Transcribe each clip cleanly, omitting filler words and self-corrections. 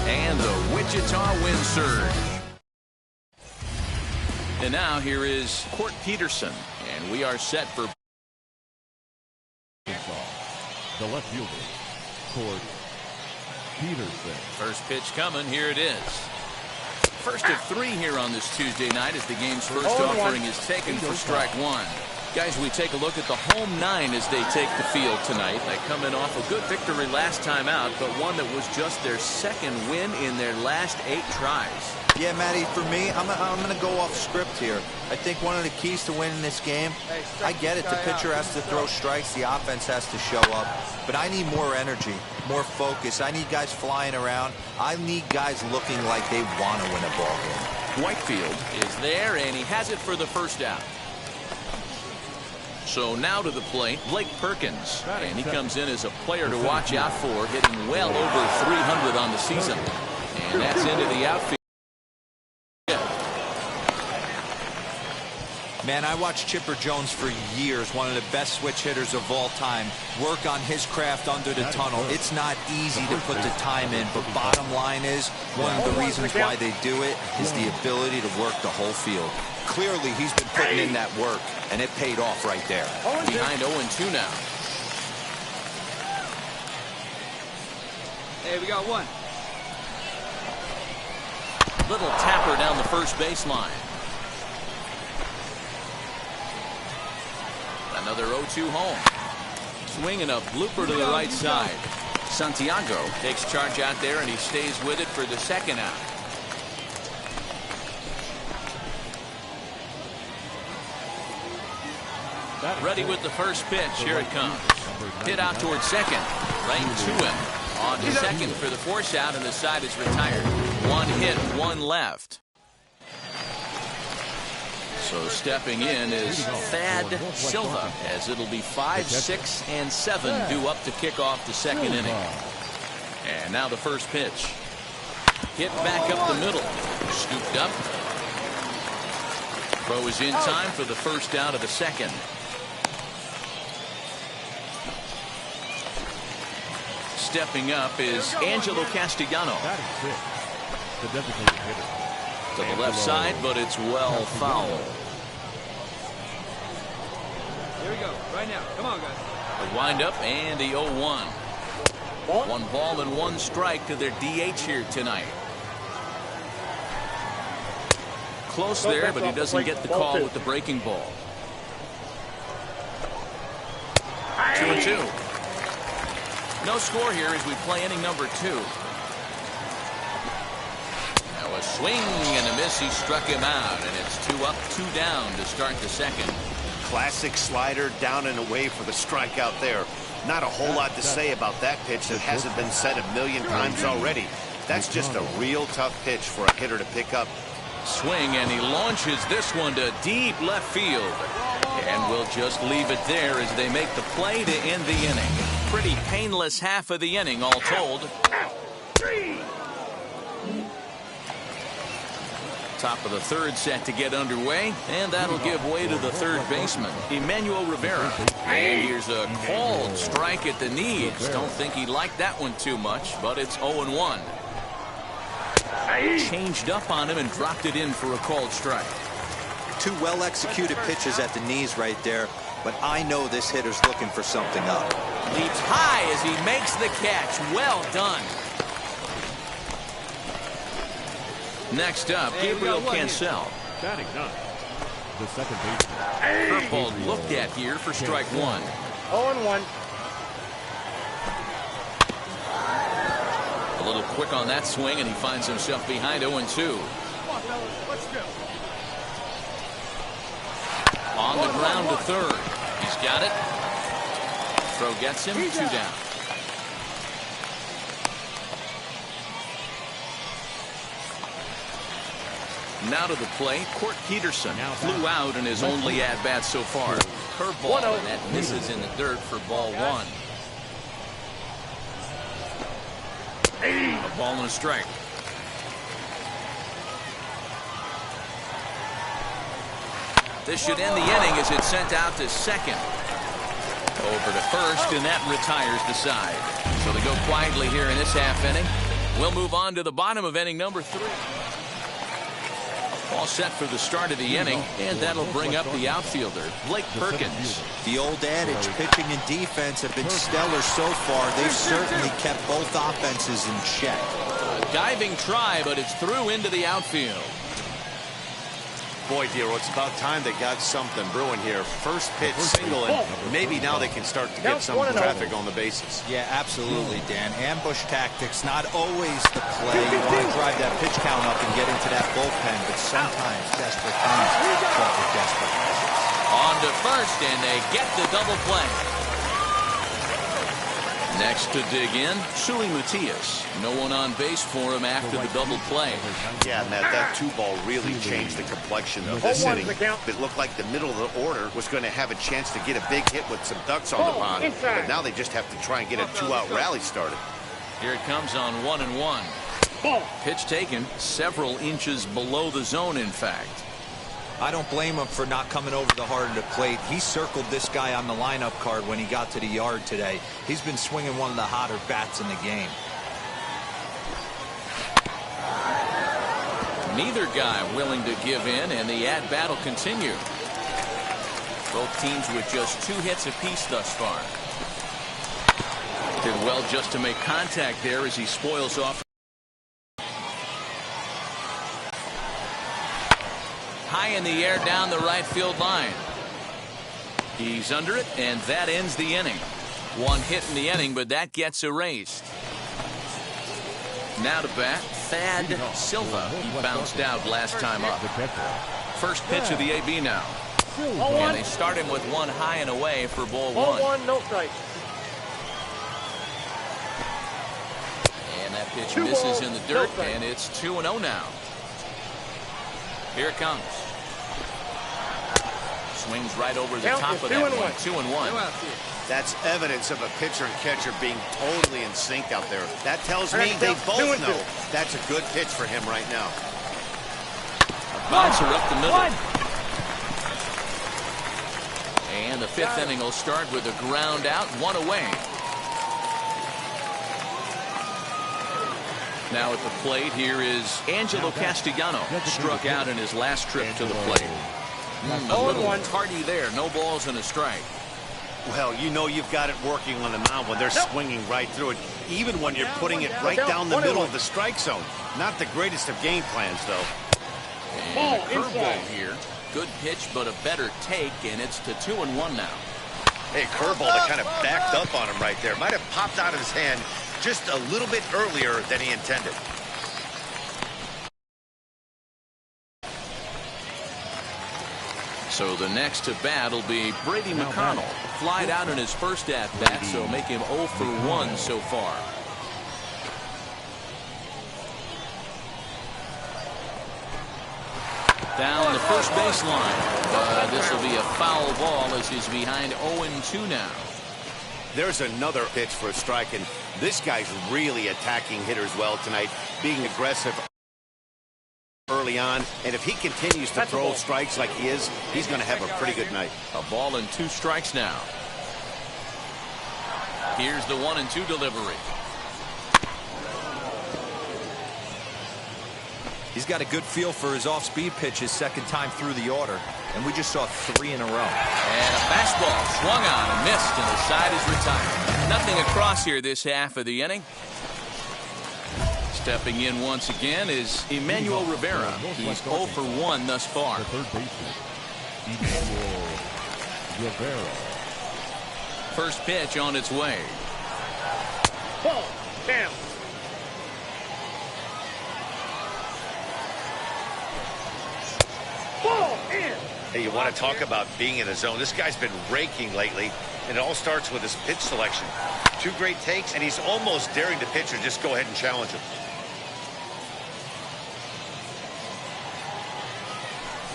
And the Wichita win surge. And now here is Court Peterson. And we are set for the left fielder, Court Peterson. First pitch coming. Here it is. First of 3 here on this Tuesday night as the game's first offering is taken for strike 1. Guys, we take a look at the home 9 as they take the field tonight. They come in off a good victory last time out, but one that was just their second win in their last 8 tries. Yeah, Matty, for me, I'm going to go off script here. I think one of the keys to winning this game, I get it, the pitcher has to throw strikes, the offense has to show up, but I need more energy, more focus. I need guys flying around. I need guys looking like they want to win a ball game. Whitefield is there, and he has it for the first out. So now to the plate, Blake Perkins, and he comes in as a player to watch out for, hitting well over 300 on the season, and that's into the outfield. Man, I watched Chipper Jones for years, one of the best switch hitters of all time, work on his craft under the tunnel. It's not easy to put the time in, but bottom line is, one of the reasons why they do it is the ability to work the whole field. Clearly, he's been putting in that work, and it paid off right there. Behind 0-2 now. Hey, we got one. Little tapper down the first baseline. Another 0-2 home. Swinging a blooper to the right side. Santiago takes charge out there, and he stays with it for the second out. Ready with the first pitch. Here it comes. Hit out towards second. Right to him. On to second for the force out, and the side is retired. 1 hit, 1 left. So stepping in is Thad Silva, as it'll be 5, 6, and 7 due up to kick off the second inning. And now the first pitch. Hit back up the middle. Scooped up. Throw is in time for the first out of the second. Stepping up is Angelo Castellano. The designated hitter. To the left side, but it's well foul. Here we go. Right now. Come on, guys. The windup and the 0-1. 1 ball and 1 strike to their DH here tonight. Close there, but he doesn't get the call with the breaking ball. 2-2. No score here as we play inning number 2. Now a swing and a miss. He struck him out, and it's 2 up, 2 down to start the second. Classic slider down and away for the strikeout there. Not a whole lot to say about that pitch that hasn't been said a million times already. That's just a real tough pitch for a hitter to pick up. Swing, and he launches this one to deep left field. And we'll just leave it there as they make the play to end the inning. Pretty painless half of the inning, all told. Top of the third set to get underway, and that'll give way to the third baseman, Emmanuel Rivera. And here's a called strike at the knees. Don't think he liked that one too much, but it's 0-1. Changed up on him and dropped it in for a called strike. 2 well-executed pitches at the knees right there, but I know this hitter's looking for something up. Leaps high as he makes the catch. Well done. Next up, Gabriel Cancel. Batting 9. The second baseman. Curveball looked at here for strike 1. 0-1. A little quick on that swing, and he finds himself behind 0-2. Let's go. On the ground to third. He's got it. Throw gets him. 2 down. Now to the plate, Court Peterson flew out in his only at-bat so far. Curveball, and that misses in the dirt for ball 1. A ball and a strike. This should end the inning as it's sent out to second. Over to first, and that retires the side. So they go quietly here in this half inning. We'll move on to the bottom of inning number 3. All set for the start of the inning, and that'll bring up the outfielder, Blake Perkins. The old adage, pitching and defense have been stellar so far. They've certainly kept both offenses in check. A diving try, but it's through into the outfield. Boy, Dero, it's about time they got something brewing here. First pitch single, and maybe now they can start to get some traffic on the bases. Yeah, absolutely, Dan. Ambush tactics, not always the play. You want to drive that pitch count up and get into that bullpen, but sometimes desperate things start with desperate measures. On to first, and they get the double play. Next to dig in, Sui Matias. No one on base for him after the double play. Yeah, Matt, that 2-ball really changed the complexion of this inning. It looked like the middle of the order was going to have a chance to get a big hit with some ducks on the pond. But now they just have to try and get a 2-out rally started. Here it comes on 1-1. Pitch taken several inches below the zone, in fact. I don't blame him for not coming over the hard of the plate. He circled this guy on the lineup card when he got to the yard today. He's been swinging one of the hotter bats in the game. Neither guy willing to give in, and the at-bat will continue. Both teams with just 2 hits apiece thus far. Did well just to make contact there as he spoils off. High in the air down the right field line. He's under it, and that ends the inning. 1 hit in the inning, but that gets erased. Now to bat, Thad Silva. He bounced out last time up. First pitch of the AB now. And they start him with 1 high and away for ball 1. No strike. And that pitch misses in the dirt, and it's 2-0 now. Here it comes. Swings right over the top of that one. 2-1. That's evidence of a pitcher and catcher being totally in sync out there. That tells me they both know that's a good pitch for him right now. A bouncer up the middle. And the 5th inning will start with a ground out, 1 away. Now at the plate, here is Angelo Castellano. Struck out in his last trip to the plate. A little tardy there. No balls and a strike. Well, you know you've got it working on the mound when they're swinging right through it, even when you're putting it right down the middle of the strike zone. Not the greatest of game plans, though. And a curveball here. Good pitch, but a better take, and it's to 2-1 now. Hey, curveball that kind of backed up on him right there. Might have popped out of his hand just a little bit earlier than he intended. So the next to bat will be Brady McConnell. Flied out in his first at-bat, so make him 0 for 1 so far. Down the first baseline. This will be a foul ball as he's behind 0-2 now. There's another pitch for a strike, and this guy's really attacking hitters well tonight, being aggressive early on, and if he continues to throw strikes like he is, he's going to have a pretty good night. A ball and 2 strikes now. Here's the 1-2 delivery. He's got a good feel for his off-speed pitches second time through the order, and we just saw 3 in a row. And a fastball swung on and missed, and the side is retired. Nothing across here this half of the inning. Stepping in once again is Emmanuel Rivera. He's 0 for 1 thus far. The third baseman, Emmanuel Rivera. First pitch on its way. Ball. Down. Ball in. Hey, you want to talk about being in the zone? This guy's been raking lately, and it all starts with his pitch selection. 2 great takes, and he's almost daring the pitcher just go ahead and challenge him.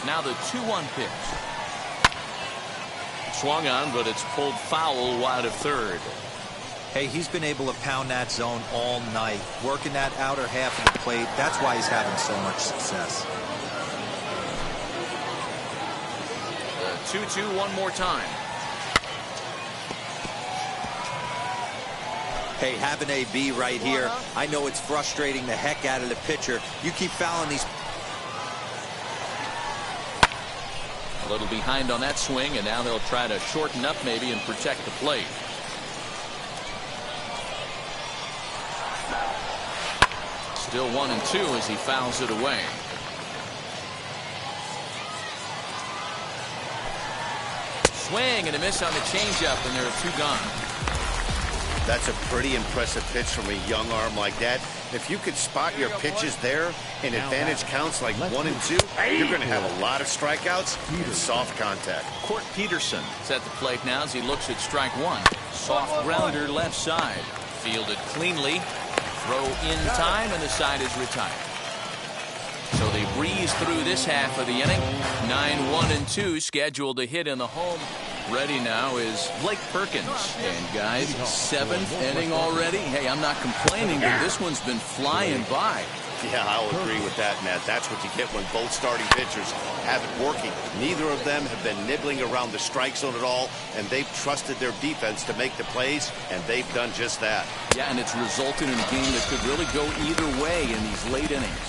Now the 2-1 pitch. Swung on, but it's pulled foul wide of third. Hey, he's been able to pound that zone all night, working that outer half of the plate. That's why he's having so much success. The 2-2 one more time. Hey, have an AB right here. I know it's frustrating the heck out of the pitcher. You keep fouling these. A little behind on that swing, and now they'll try to shorten up maybe and protect the plate. Still 1-2 as he fouls it away. Swing and a miss on the changeup, and there are 2 gone. That's a pretty impressive pitch from a young arm like that. If you could spot your pitches there in advantage counts like 1 and 2, you're going to have a lot of strikeouts and soft contact. Court Peterson is at the plate now as he looks at strike 1. Soft grounder left side. Fielded cleanly. Throw in time, and the side is retired. So they breeze through this half of the inning. 9-1-2 scheduled to hit in the home. Ready now is Blake Perkins. And guys, 7th inning already. Hey, I'm not complaining, but this one's been flying by. Yeah, I'll agree with that, Matt. That's what you get when both starting pitchers have it working. Neither of them have been nibbling around the strike zone at all, and they've trusted their defense to make the plays, and they've done just that. Yeah, and it's resulted in a game that could really go either way in these late innings.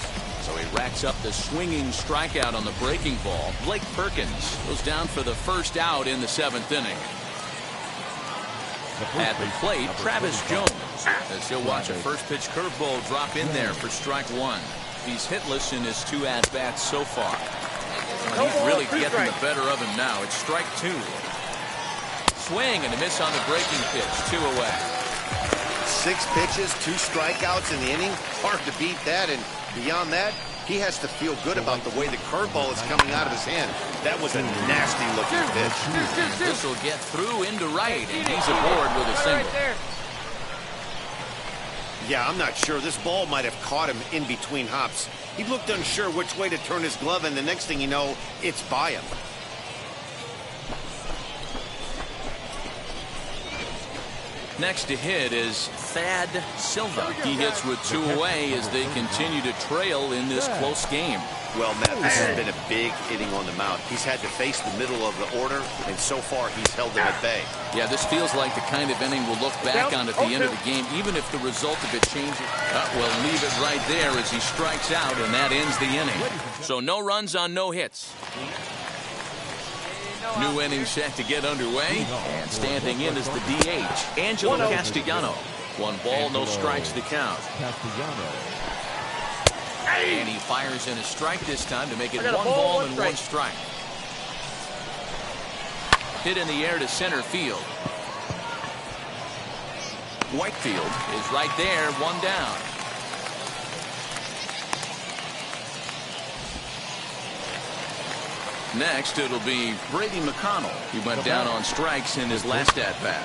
So he racks up the swinging strikeout on the breaking ball. Blake Perkins goes down for the first out in the 7th inning. At the plate, Travis Jones, as he'll watch a first pitch curveball drop in there for strike 1. He's hitless in his 2 at-bats so far. And he's really getting the better of him now. It's strike 2. Swing and a miss on the breaking pitch. 2 away. 6 pitches, 2 strikeouts in the inning. Hard to beat that, and beyond that, he has to feel good about the way the curveball is coming out of his hand. That was a nasty-looking pitch. This will get through into right, and he's aboard with a single. Yeah, I'm not sure. This ball might have caught him in between hops. He looked unsure which way to turn his glove, and the next thing you know, it's by him. Next to hit is Thad Silva. He hits with 2 away as they continue to trail in this close game. Well, Matt, this has been a big inning on the mound. He's had to face the middle of the order, and so far he's held them at bay. Yeah, this feels like the kind of inning we'll look back on at the end of the game, even if the result of it changes. We'll leave it right there as he strikes out, and that ends the inning. So no runs on no hits. New inning set to get underway, and standing in is the DH, Angelo Castellano. 1 ball, no strikes to count. And he fires in a strike this time to make it 1 ball and 1 strike. Hit in the air to center field. Whitefield is right there, 1 down. Next, it'll be Brady McConnell. He went down on strikes in his last at-bat.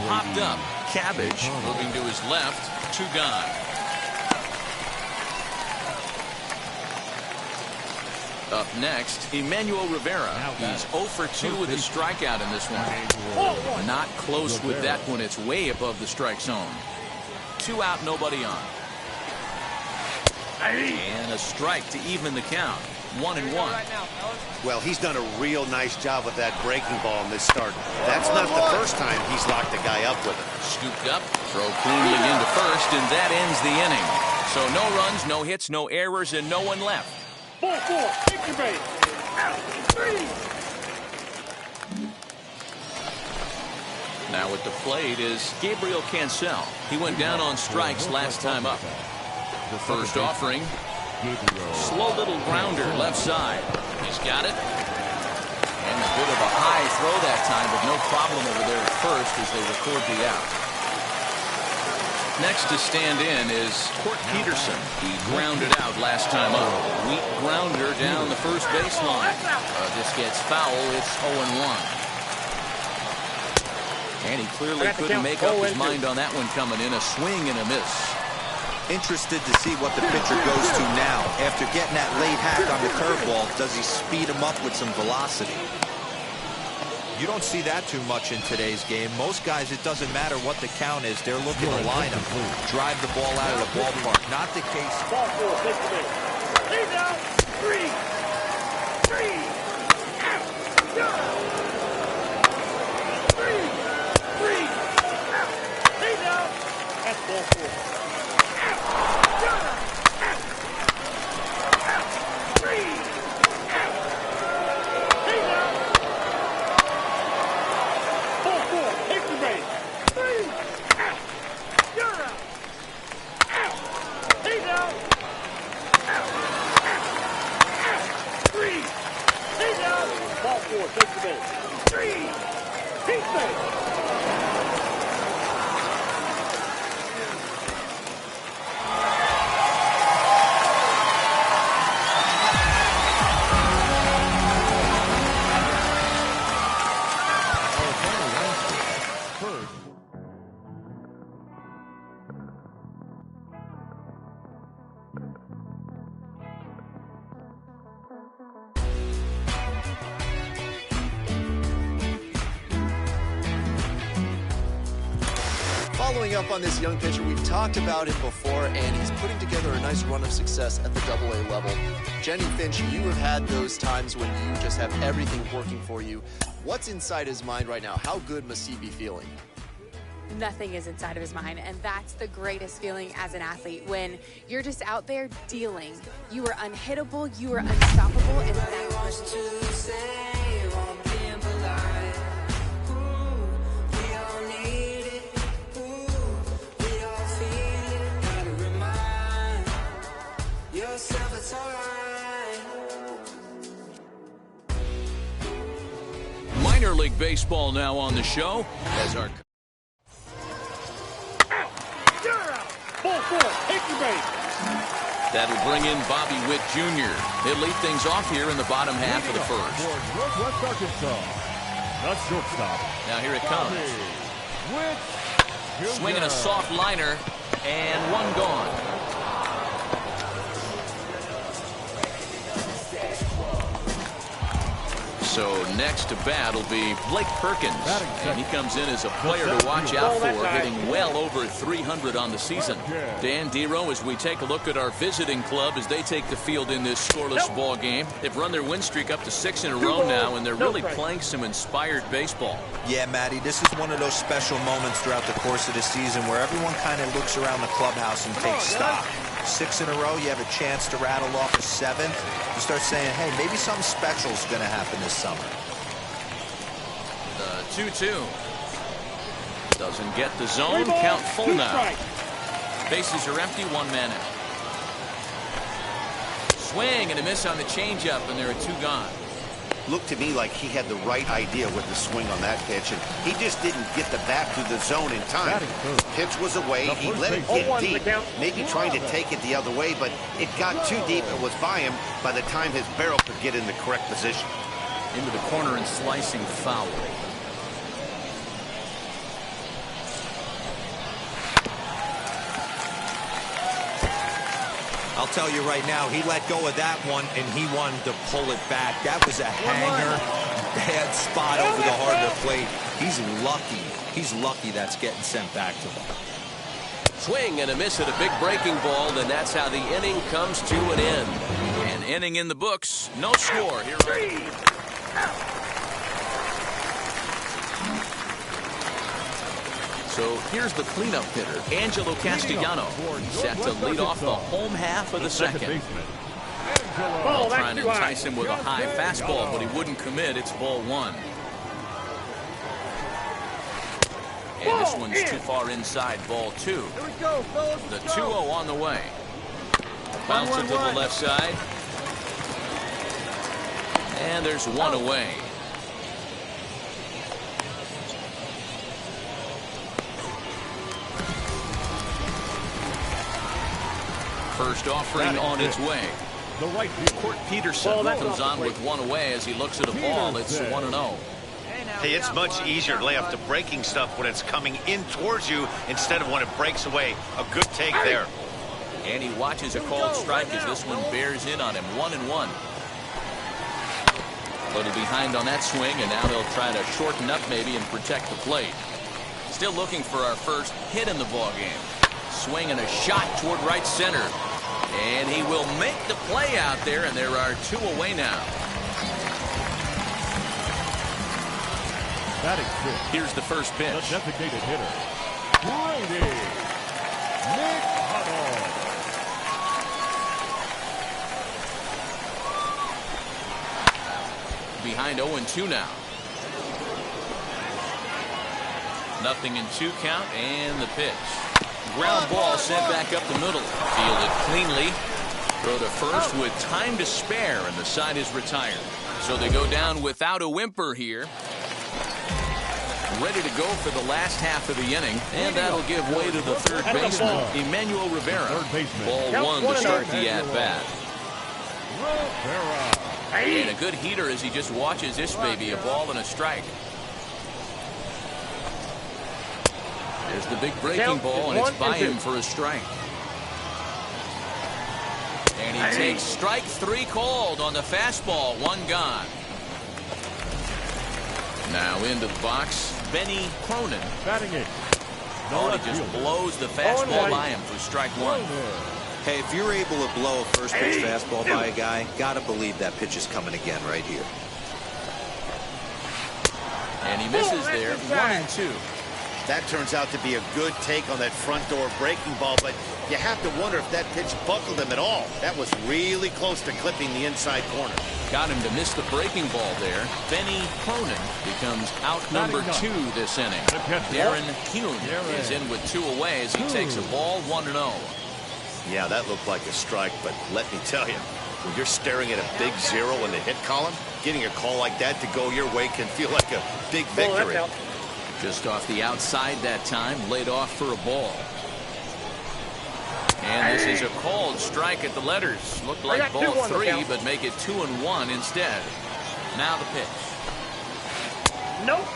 Popped up. Cabbage moving to his left. 2 gone. Up next, Emmanuel Rivera. He's 0 for 2 with a strikeout in this one. Not close with that one. It's way above the strike zone. 2 out, nobody on. And a strike to even the count. 1-1. Well, he's done a real nice job with that breaking ball in this start. That's not the first time he's locked a guy up with it. Scooped up, throw cleanly into first, and that ends the inning. So no runs, no hits, no errors, and no one left. 4-4, take your base. Out, 3. Now at the plate is Gabriel Cancel. He went down on strikes last time up. First offering. Slow little grounder left side. He's got it. And a bit of a high throw that time, but no problem over there at first as they record the out. Next to stand in is Court Peterson. He grounded out last time up. Weak grounder down the first baseline. This gets foul. It's 0-1. And he clearly couldn't make up his mind on that one coming in. A swing and a miss. Interested to see what the pitcher goes to now. After getting that late hack on the curveball, does he speed him up with some velocity? You don't see that too much in today's game. Most guys, it doesn't matter what the count is. They're looking to line him, drive the ball out of the ballpark. Not the case. Ball 4, take the base. He's out. 3. 3. Out. Go. 3. 3. Out. He's out. That's take the base. 3. Keep base. Following up on this young pitcher, we've talked about him before, and he's putting together a nice run of success at the AA level. Jennie Finch, you have had those times when you just have everything working for you. What's inside his mind right now? How good must he be feeling? Nothing is inside of his mind, and that's the greatest feeling as an athlete, when you're just out there dealing. You are unhittable, you are unstoppable, and that's Minor League Baseball now on the show as our You're out. Ball 4. Take the base. that'll bring in Bobby Witt Jr. He'll lead things off here in the bottom half of the first. Northwest Arkansas, the shortstop. Now here it comes. Witt Jr. Swinging a soft liner, and one gone. So next to bat will be Blake Perkins, and he comes in as a player to watch out for, hitting well over 300 on the season. Dan Dero, as we take a look at our visiting club as they take the field in this scoreless ball game. They've run their win streak up to 6 in a row now, and they're really playing some inspired baseball. Yeah, Matty, this is one of those special moments throughout the course of the season where everyone kind of looks around the clubhouse and takes stock. 6 in a row, you have a chance to rattle off a 7th. You start saying, hey, maybe something special is going to happen this summer. The 2-2. Doesn't get the zone. Count full now. Bases are empty, 1 man out. Swing and a miss on the changeup, and there are 2 gone. Looked to me like he had the right idea with the swing on that pitch, and he just didn't get the bat to the zone in time. Pitch was away. He let it get deep, maybe trying to take it the other way, but it got too deep and was by him by the time his barrel could get in the correct position. Into the corner and slicing foul. I'll tell you right now, he let go of that one, and he wanted to pull it back. That was a hanger, bad spot over the heart of the plate. He's lucky. He's lucky that's getting sent back to him. Swing and a miss at a big breaking ball, and that's how the inning comes to an end. An inning in the books. No score here. So here's the cleanup hitter, Angelo Castellano. He's set to lead off the home half of the second. Well, trying to entice him with a high fastball, but he wouldn't commit. It's ball 1. And this one's too far inside, ball 2. Here we go, fellas. The 2-0 on the way. Bounce it to the left side. And there's 1 away. First offering on its way. The right Court Peterson comes on with 1 away as he looks at a ball. It's 1-0. Hey, it's much easier to lay off the breaking stuff when it's coming in towards you instead of when it breaks away. A good take there. And he watches a called strike as this one bears in on him. 1-1. A little behind on that swing, and now they'll try to shorten up maybe and protect the plate. Still looking for our first hit in the ball game. Swing and a shot toward right center. And he will make the play out there, and there are 2 away now. Here's the first pitch. The designated hitter, Brady Nick Huddle. Behind 0-2 now. 0-2 count, and the pitch. Ground ball sent back up the middle. Fielded cleanly. Throw to first with time to spare, and the side is retired. So they go down without a whimper here. Ready to go for the last half of the inning, and that'll give way to the third baseman, Emmanuel Rivera. Ball one to start the at-bat. And a good heater as he just watches this baby, a ball and a strike. There's the big breaking ball, and it's by him for a strike. And he takes strike three called on the fastball, one gone. Now into the box, Benny Cronin. Batting it. Oh, he just blows the fastball by him for strike one. Hey, if you're able to blow a first pitch fastball by a guy, gotta believe that pitch is coming again right here. And he misses there, 1-2. That turns out to be a good take on that front door breaking ball, but you have to wonder if that pitch buckled him at all. That was really close to clipping the inside corner. Got him to miss the breaking ball there. Benny Cronin becomes out number 2 this inning. Darren Kuhn is in with 2 away as he takes a ball, 1-0. Yeah, that looked like a strike, but let me tell you, when you're staring at a big 0 in the hit column, getting a call like that to go your way can feel like a big victory. Just off the outside that time, laid off for a ball. And this is a called strike at the letters. Looked like ball 3, but make it 2-1 instead. Now the pitch. Nope.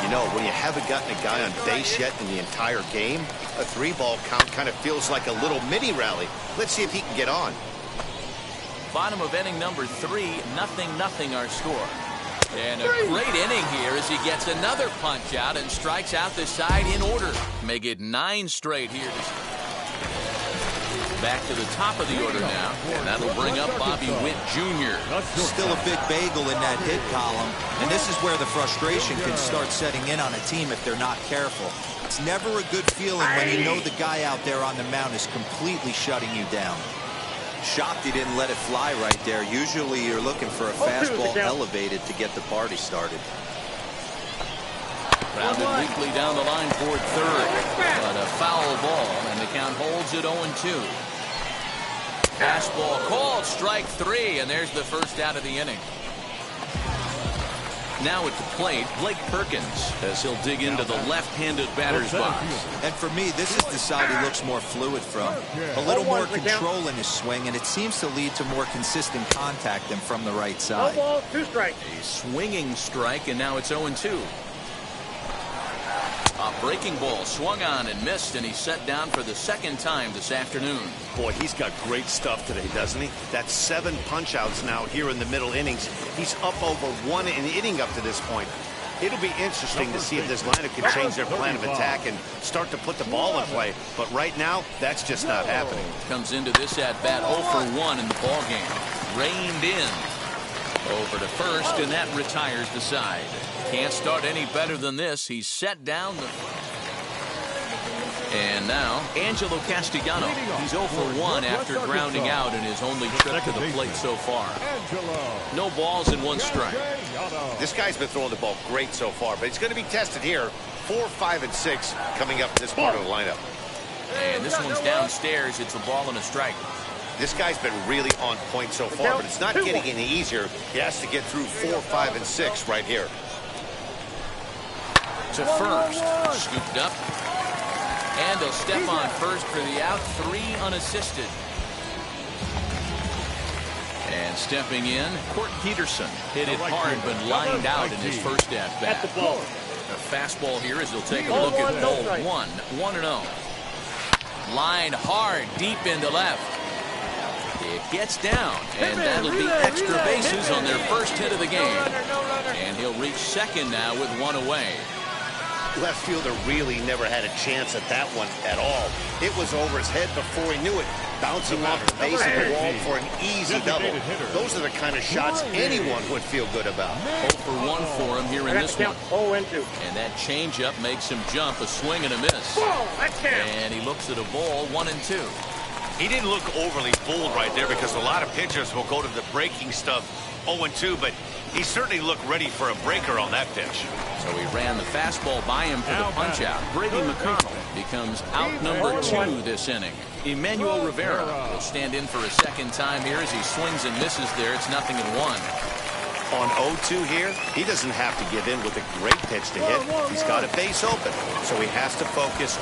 You know, when you haven't gotten a guy on base yet in the entire game, a 3-ball count kind of feels like a little mini rally. Let's see if he can get on. Bottom of inning number 3, 0-0 our score. And a great inning here as he gets another punch out and strikes out the side in order. Make it 9 straight here. Back to the top of the order now, and that'll bring up Bobby Witt Jr. Still a big bagel in that hit column, and this is where the frustration can start setting in on a team if they're not careful. It's never a good feeling when you know the guy out there on the mound is completely shutting you down. Shocked he didn't let it fly right there. Usually you're looking for a fastball elevated to get the party started. Grounded weakly down the line toward third, but a foul ball, and the count holds at 0-2. Fastball called, strike 3, and there's the first out of the inning. Now at the plate, Blake Perkins, as he'll dig into the left-handed batter's box. And for me, this is the side he looks more fluid from. A little more control in his swing, and it seems to lead to more consistent contact than from the right side. 1 ball, 2 strikes. A swinging strike, and now it's 0-2. A breaking ball swung on and missed, and he's set down for the second time this afternoon. Boy, he's got great stuff today, doesn't he? That's 7 punch-outs now here in the middle innings. He's up over 1 inning up to this point. It'll be interesting to see if this lineup can change their plan of attack and start to put the ball in play. But right now, that's just not happening. Comes into this at-bat 0 for 1 in the ballgame. Reined in. Over to first, and that retires the side. Can't start any better than this. He's set down. And now, Angelo Castellano. He's 0 for 1 after grounding out in his only trip to the plate so far. No balls and 1 strike. This guy's been throwing the ball great so far, but he's going to be tested here. 4, 5, and 6 coming up in this part of the lineup. And this one's downstairs. It's a ball and a strike. This guy's been really on point so far, but it's not getting any easier. He has to get through 4, 5, and 6 right here. To first, scooped up, and he'll step on first for the out, 3 unassisted. And stepping in, Court Peterson hit it hard but lined out in his first at-bat. A fastball here as he'll take a look at ball 1, 1-0. Lined hard deep into left. It gets down, and that'll be extra bases on their first hit of the game. And he'll reach second now with 1 away. Left fielder really never had a chance at that one at all. It was over his head before he knew it, bouncing off the base of the wall for an easy double. Those are the kind of shots anyone would feel good about. 0 for 1 for him here in this one. 0-2. And that changeup makes him jump, a swing and a miss. And he looks at a ball, 1-2. He didn't look overly fooled right there because a lot of pitchers will go to the breaking stuff 0-2, but he certainly looked ready for a breaker on that pitch. So he ran the fastball by him for the punch-out. Brady McConnell becomes out number 2 this inning. Emmanuel Rivera will stand in for a second time here as he swings and misses there. It's 0-1. On 0-2 here, he doesn't have to give in with a great pitch to hit. He's got a base open, so he has to focus.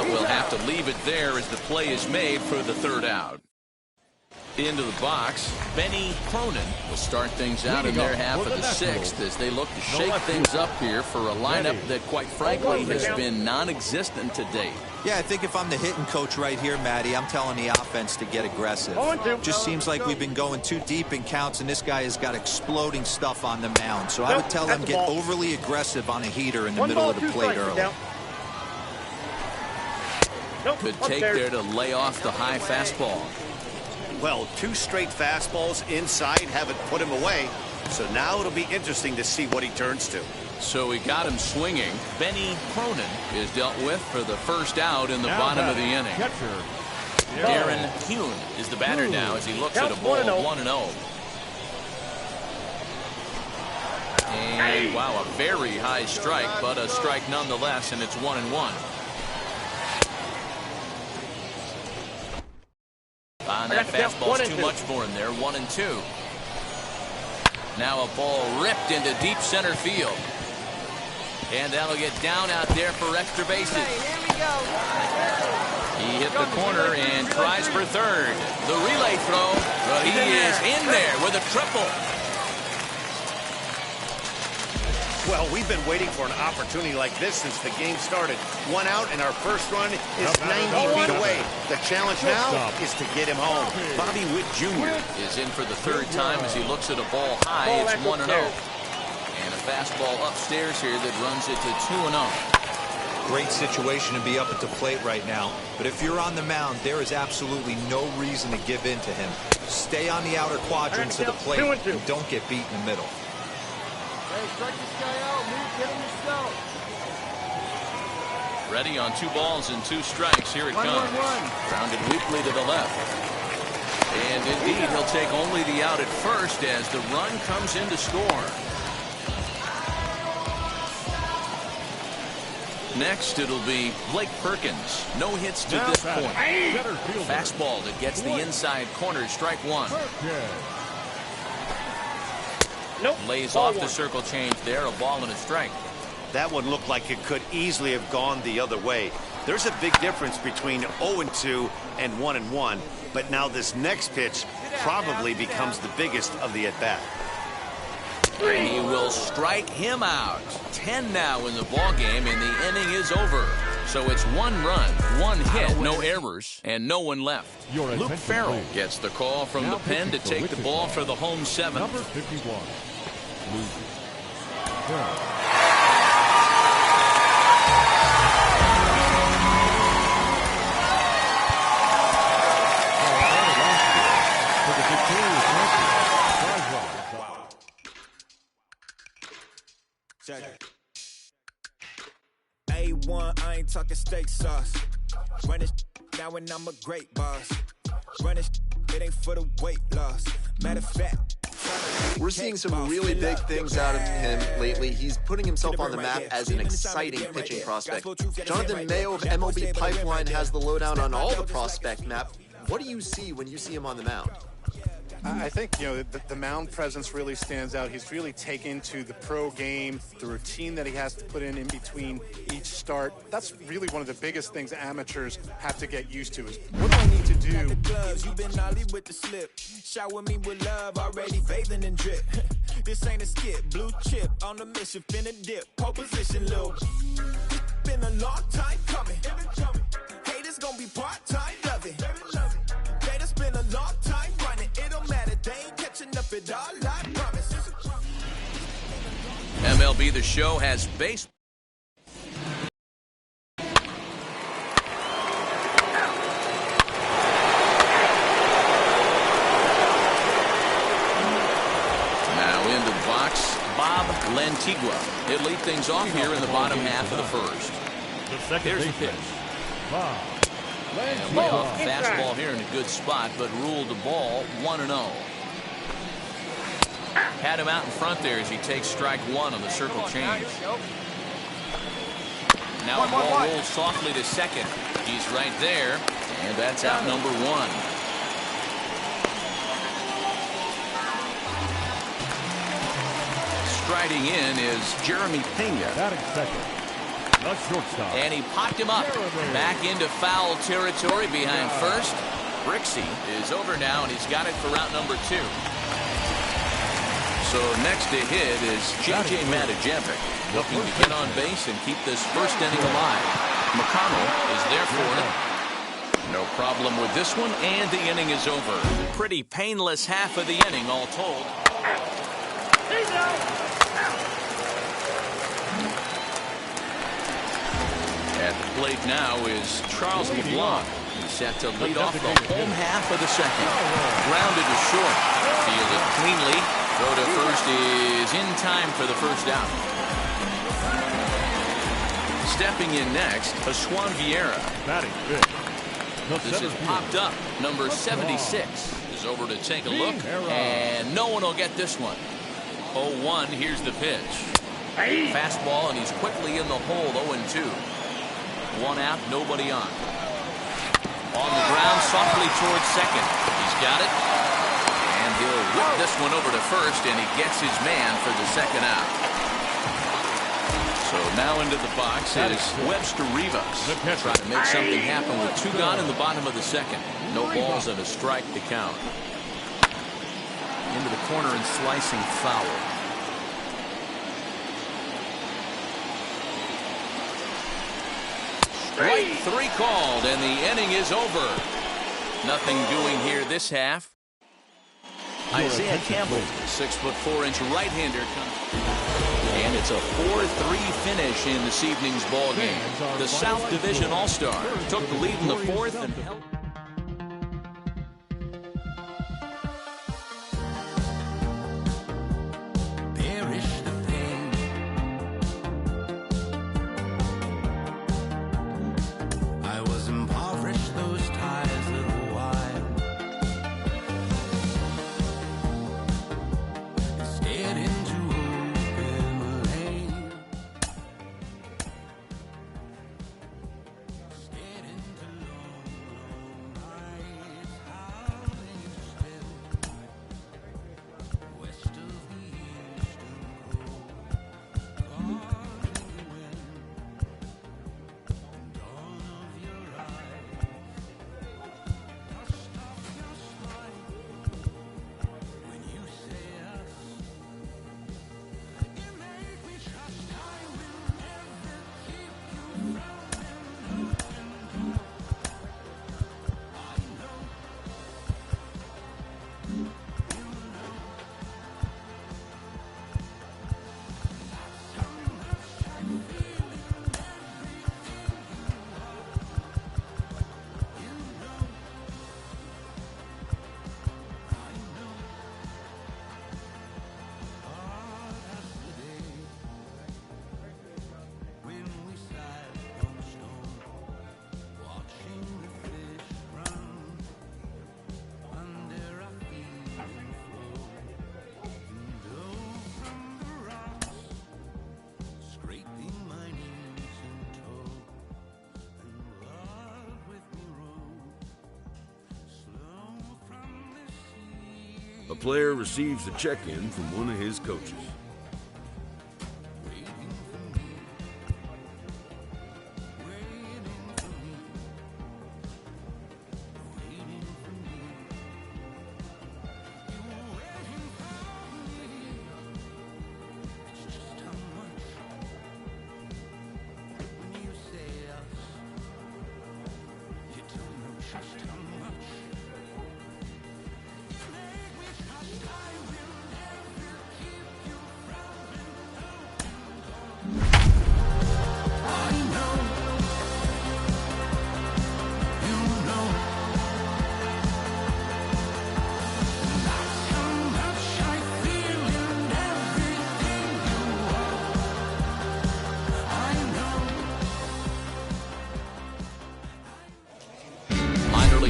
We'll have to leave it there as the play is made for the third out. Into the box, Benny Cronin will start things out in their half of the sixth as they look to shake things up here for a lineup that, quite frankly, has been non-existent to date. Yeah, I think if I'm the hitting coach right here, Matty, I'm telling the offense to get aggressive. Just seems like we've been going too deep in counts, and this guy has got exploding stuff on the mound. So I would tell them get overly aggressive on a heater in the middle of the plate early. Good take there to lay off the high fastball. Well, 2 straight fastballs inside haven't put him away. So now it'll be interesting to see what he turns to. So he got him swinging. Benny Cronin is dealt with for the first out in the bottom of the inning. Darren Hune is the batter now as he looks at a ball 1-0. And wow, a very high strike, but a strike nonetheless, and it's 1-1. On that fastball's too much for him there. 1-2. Now a ball ripped into deep center field. And that'll get down out there for extra bases. Here we go. He hit the corner and tries for third. The relay throw, but he is in there with a triple. Well, we've been waiting for an opportunity like this since the game started. 1 out, and our first run is 90 feet away. The challenge now is to get him home. Bobby Witt Jr. is in for the third time as he looks at a ball high. It's 1-0. And a fastball upstairs here that runs it to 2-0. Great situation to be up at the plate right now. But if you're on the mound, there is absolutely no reason to give in to him. Stay on the outer quadrants of the plate and don't get beat in the middle. Hey, strike this guy out. Get him yourself. Ready on 2 balls and 2 strikes. Here it comes. Grounded weakly to the left. And indeed, he'll take only the out at first as the run comes in to score. Next, it'll be Blake Perkins. No hits to this point. Fastball that gets the inside corner. Strike 1. Lays off the circle change there. A ball and a strike. That one looked like it could easily have gone the other way. There's a big difference between 0-2 and 1-1. But now this next pitch probably becomes the biggest of the at-bat. And he will strike him out. 10 now in the ball game, and the inning is over. So it's 1 run, 1 hit, no errors, and no one left. Luke Farrell gets the call from the pen to take the ball for the home 7th. Number 51, Luke Farrell. A1, I ain't talking steak sauce. Run this now and I'm a great boss. Run this, it ain't for the weight loss. Matter of fact, we're seeing some really big things out of him lately. He's putting himself on the map as an exciting pitching prospect. Jonathan Mayo of MLB Pipeline has the lowdown on all the prospect map. What do you see when you see him on the mound? I think, the mound presence really stands out. He's really taken to the pro game, the routine that he has to put in between each start. That's really one of the biggest things amateurs have to get used to is, what do I need to do? You've been ollie with the slip. Shower me with love, already bathing in drip. This ain't a skip, blue chip on the mission, finna dip. Pole position, little. Been a long time coming. Haters gonna be part-time loving. They just been a long time running. It don't matter, they ain't catching up at all, I promise. MLB The Show has base. Now into the box, Bob Lantigua. He'll lead things off here in the bottom half of the first. Here's the pitch. And way off fastball here in a good spot, but ruled the ball 1-0. Had him out in front there as he takes strike 1 on the circle change. Now a ball rolls softly to second. He's right there, and that's out number 1. Striding in is Jeremy Pena. Batting second, the shortstop. And he popped him up. Back into foul territory behind first. Brixey is over now, and he's got it for route number 2. So next to hit is J.J. Matijevic, looking to get on base and keep this first inning alive. McConnell is there for it. No problem with this one, and the inning is over. Pretty painless half of the inning, all told. At the plate now is Charles LeBlanc. He's set to lead off the home half of the second. Grounded to short. Fielded cleanly. Throw to first is in time for the first out. Stepping in next, Juan Vieira. Batting fifth. This is popped up. Number 76 is over to take a look, and no one will get this one. 0-1, here's the pitch. Fastball, and he's quickly in the hole, 0-2. 1 out, nobody on. On the ground, softly towards second. He's got it, and he'll whip this one over to first, and he gets his man for the second out. So now into the box is Webster Rivas. Trying to make something happen with 2 gone in the bottom of the second. No balls and a strike to count. Into the corner and slicing foul. Strike 3 called, and the inning is over. Nothing doing here this half. Isaiah Campbell, 6'4" right-hander, comes. And it's a 4-3 finish in this evening's ball game. The South Division All-Star took the lead in the 4th and held. A player receives a check-in from one of his coaches.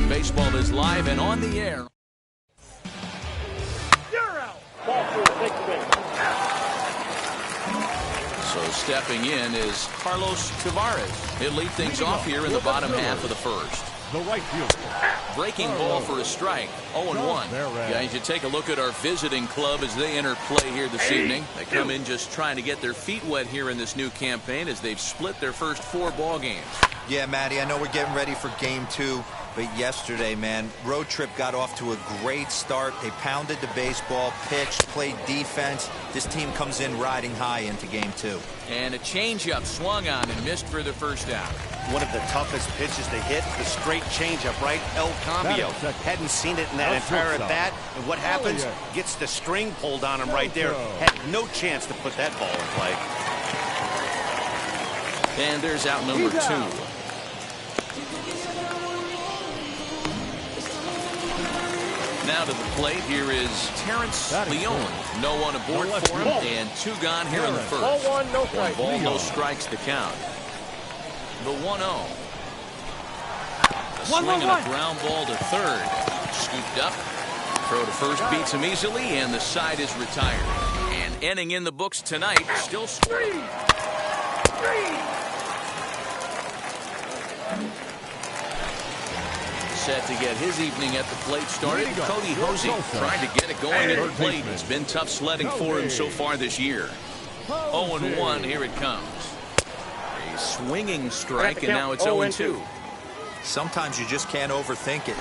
Baseball is live and on the air. You're out. Ball 4, take the base. So stepping in is Carlos Tavares. He'll lead things off here in the bottom half of the first. the right fielder. Breaking ball for a strike. 0-1. Guys, you take a look at our visiting club as they enter play here this evening. They come in just trying to get their feet wet here in this new campaign as they've split their first 4 ball games. Yeah, Matty, I know we're getting ready for game 2, but yesterday, man, road trip got off to a great start. They pounded the baseball, pitched, played defense. This team comes in riding high into game 2. And a changeup swung on and missed for the first out. One of the toughest pitches to hit, the straight changeup, right? El Cambio. Hadn't seen it in that entire at bat. And what happens? Gets the string pulled on him right there. Had no chance to put that ball in play. And there's out number 2. Now to the plate, here is Terrence Leone. No one aboard for him, and 2 gone here in the first. Ball 1, no strikes. 1 ball, no strikes to count. The 1-0. A swing and a ground ball to third. Scooped up. Throw to first beats him easily, and the side is retired. And ending in the books tonight, still scoring. Set to get his evening at the plate started. Cody Hosey trying to get it going at the plate. It's been tough sledding for him so far this year. 0-1, here it comes. A swinging strike, and now it's 0-2. Sometimes you just can't overthink it.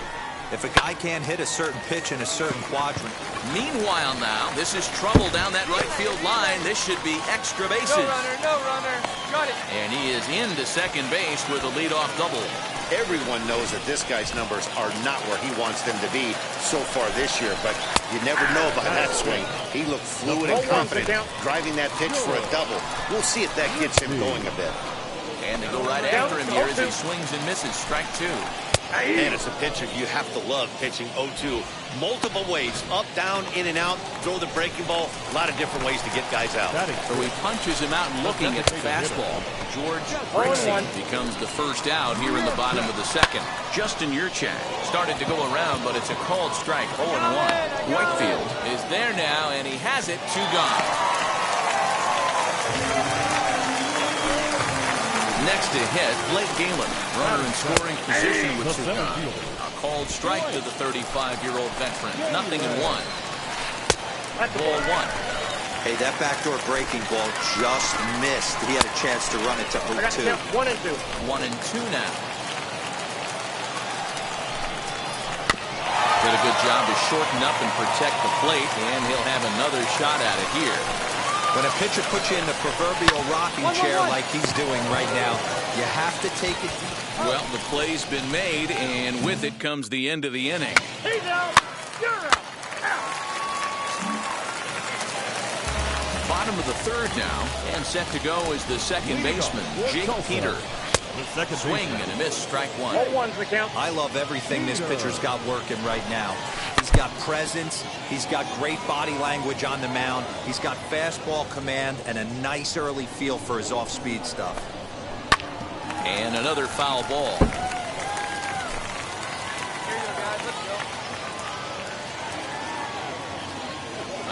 If a guy can't hit a certain pitch in a certain quadrant. Meanwhile now, this is trouble down that right field line. This should be extra bases. No runner. Got it. And he is into second base with a leadoff double. Everyone knows that this guy's numbers are not where he wants them to be so far this year, but you never know by that swing. He looked fluid and confident, driving that pitch for a double. We'll see if that gets him going a bit. And they go right after him here as he swings and misses. Strike 2. And as a pitcher, you have to love pitching 0-2. Multiple ways, up, down, in and out, throw the breaking ball. A lot of different ways to get guys out. So he punches him out and looking at the fastball. George Brixey becomes the first out here in the bottom of the second. Justin Yurchak started to go around, but it's a called strike. 0-1. Whitefield is there now, and he has it. 2 gone. Next to hit, Blake Galen, runner in scoring position with 2 gone. A called strike to the 35-year-old veteran. 0-1. Ball 1. Hey, that backdoor breaking ball just missed. He had a chance to run it to 0-2. 1 and 2. 1 and 2 now. Did a good job to shorten up and protect the plate, and he'll have another shot at it here. When a pitcher puts you in the proverbial rocking chair like he's doing right now, you have to take it deep. Well, the play's been made, and with it comes the end of the inning. He's out. You're out. Bottom of the third now, and set to go is the second baseman, Jake Peter. Swing and a miss, strike 1. 0-1's the count. I love everything this pitcher's got working right now. He's got presence, he's got great body language on the mound, he's got fastball command, and a nice early feel for his off-speed stuff. And another foul ball.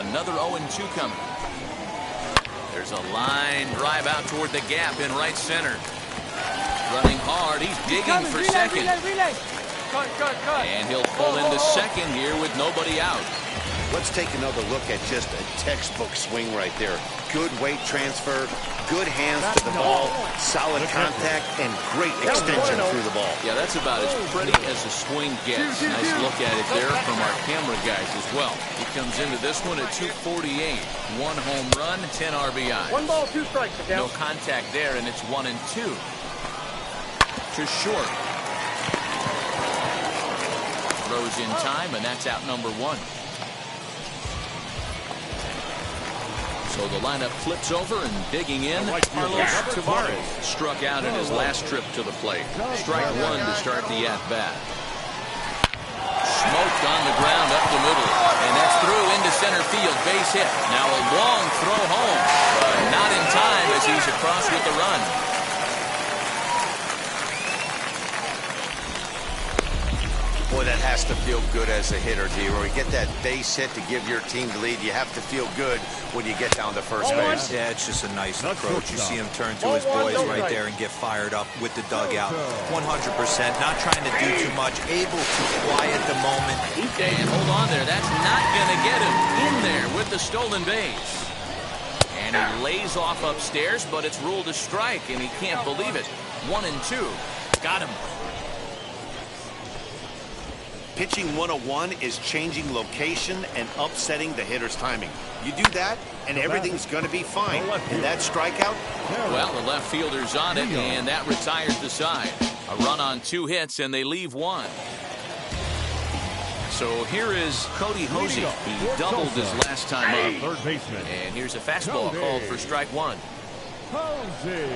Another 0-2 coming. There's a line drive out toward the gap in right center. Running hard, he's digging for second. Relay. Cut. And he'll pull into second here with nobody out. Let's take another look at just a textbook swing right there. Good weight transfer, good hands to the ball, solid contact, and great extension through the ball. Yeah, that's about as pretty as a swing gets. Nice look at it there from our camera guys as well. He comes into this one at 248. 1 home run, 10 RBIs. 1 ball, 2 strikes. No contact there, and it's 1 and 2. To short. Throws in time, and that's out number 1. So the lineup flips over, and digging in, Carlos Tavares struck out in his last trip to the plate. Strike 1 to start the at-bat. Smoked on the ground up the middle, and that's through into center field. Base hit. Now a long throw home, but not in time as he's across with the run. Boy, Boy, that has to feel good as a hitter, D-Roy. Get that base hit to give your team the lead. You have to feel good when you get down to first base. Yeah, it's just a nice approach. You see him turn to his boys right there and get fired up with the dugout. 100%, not trying to do too much, able to quiet the moment. And hold on there. That's not going to get him in there with the stolen base. And he lays off upstairs, but it's ruled a strike, and he can't believe it. 1-2. Got him. Pitching 101 is changing location and upsetting the hitter's timing. You do that, and everything's going to be fine. And that strikeout? Well, the left fielder's on it, and that retires the side. A run on 2 hits, and they leave 1. So here is Cody Hosey. He doubled his last time up. Third baseman. And here's a fastball called for strike 1. Hosey.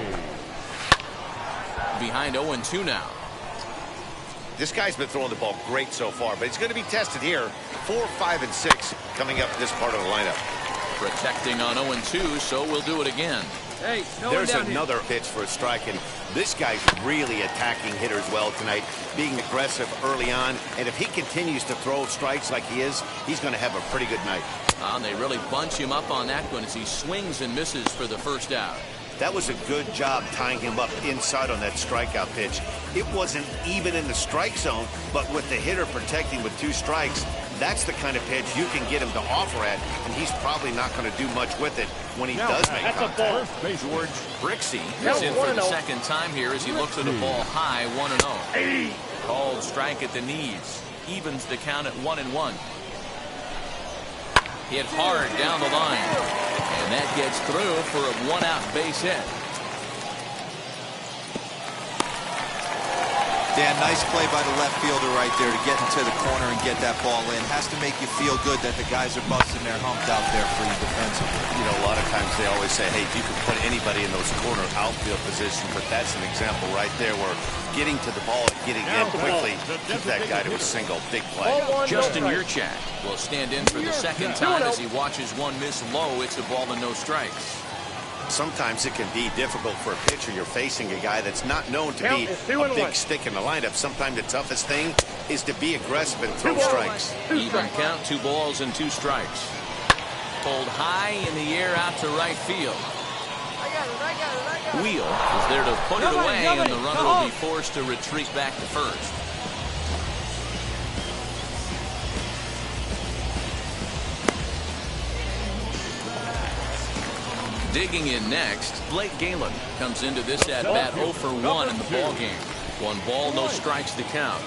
Behind 0-2 now. This guy's been throwing the ball great so far, but he's going to be tested here. 4, 5, and 6 coming up in this part of the lineup. Protecting on 0-2, so we'll do it again. Hey, There's another pitch for a strike, and this guy's really attacking hitters well tonight, being aggressive early on, and if he continues to throw strikes like he is, he's going to have a pretty good night. And they really bunch him up on that one as he swings and misses for the first out. That was a good job tying him up inside on that strikeout pitch. It wasn't even in the strike zone, but with the hitter protecting with 2 strikes, that's the kind of pitch you can get him to offer at, and he's probably not going to do much with it when he does make contact. George Brixey is in for the second time here as he looks at a ball high, 1-0. Called strike at the knees. Evens the count at 1-1. Hit hard down the line. And that gets through for a 1-out base hit. Dan, nice play by the left fielder right there to get into the corner and get that ball in. Has to make you feel good that the guys are busting their hump out there for you defensively. You know, a lot of times they always say, hey, you can put anybody in those corner outfield positions, but that's an example right there where getting to the ball and getting in quickly, keep that guy to a single. Big play. Justin Yurchak will stand in for the second time as he watches one miss low. It's a ball and no strikes. Sometimes it can be difficult for a pitcher. You're facing a guy that's not known to be a big stick in the lineup. Sometimes the toughest thing is to be aggressive and throw strikes. Even count, 2 balls and 2 strikes. Pulled high in the air out to right field. Wheel is there to put it away, and the runner will be forced to retreat back to first. Digging in next, Blake Galen comes into this at-bat 0 for 1 in the ballgame. 1 ball, no strikes to count.